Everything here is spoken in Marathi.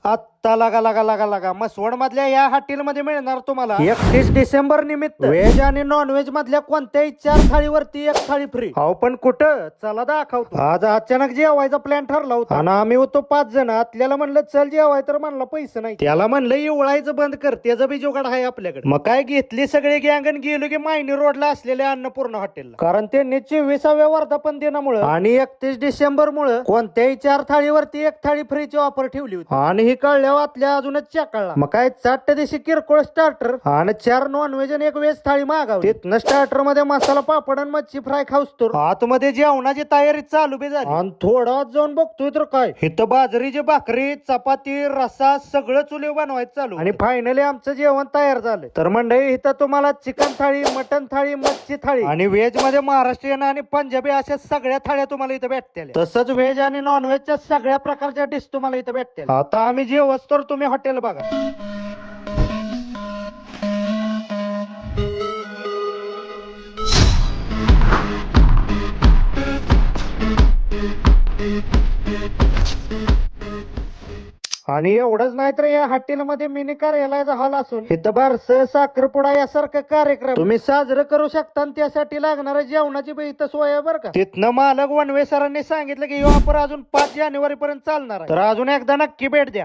आत्ता लागा लागा लागा लागा मसवड मधल्या या हॉटेलमध्ये मिळणार तुम्हाला 31 डिसेंबर निमित्त व्हेज आणि नॉन व्हेज मधल्या कोणत्याही 4 थाळीवरती 1 थाळी फ्री. अहो पण कुठं, चला दाखवतो. आज अचानक जेवायचा प्लॅन ठरला होता आणि आम्ही होतो 5 जण. आतल्याला म्हणलं चल जेवाय, तर म्हणलं पैसे नाही. त्याला म्हणलं इवळायचं बंद कर, त्याचं बी जुगाड आहे आपल्याकडे. मग काय घेतली सगळे गँगन, गेलो की मायनी रोडला असलेल्या अन्नपूर्ण हॉटेलला. कारण त्यांनी 24व्या वर्धापन दिनामुळे आणि 31 डिसेंबर मुळे कोणत्याही 4 थाळीवरती 1 थाळी फ्रीची ऑफर ठेवली होती. आणि ही कळल्यावर आतल्या अजूनच चॅक कळला. मग काय 4 दिवशी किरकोळ स्टार्टर आणि 4 नॉन व्हेज आणि 1 व्हेज थाळी मागावली. तिथनं स्टार्टर मध्ये मसाला पापड आणि मच्छी फ्राय खाऊस आतमध्ये जेवणाची तयारी चालू बी झाली. आणि थोडा जाऊन बघतोय तर काय, इथं बाजरीची भाकरी, चपाती, रसा सगळं चुली बनवायचं चालू. आणि फायनली आमचं जेवण तयार झालं. तर मंडळी इथं तुम्हाला चिकन थाळी, मटन थाळी, मच्छी थाळी आणि व्हेज मध्ये महाराष्ट्रीयन आणि पंजाबी अशा सगळ्या थाळ्या तुम्हाला इथं भेटतील. तसंच व्हेज आणि नॉन व्हेजच्या सगळ्या प्रकारच्या डिश तुम्हाला इथं भेटतील. आता आम्ही जेवस तर तुम्ही हॉटेल बघा. आणि एवढंच नाही तर या हॉटेलमध्ये मिनी कार्यालयाचा हॉल असून इथं बारस, साखरपुडा यासारखं कार्यक्रम तुम्ही साजरं करू शकता. आणि त्यासाठी लागणाऱ्या जेवणाची बी इथं सोय आहे बरं का. तिथनं मालक वनवे सरांनी सांगितलं की ही ऑफर अजून 5 जानेवारी पर्यंत चालणार आहे. तर अजून एकदा नक्की भेट द्या.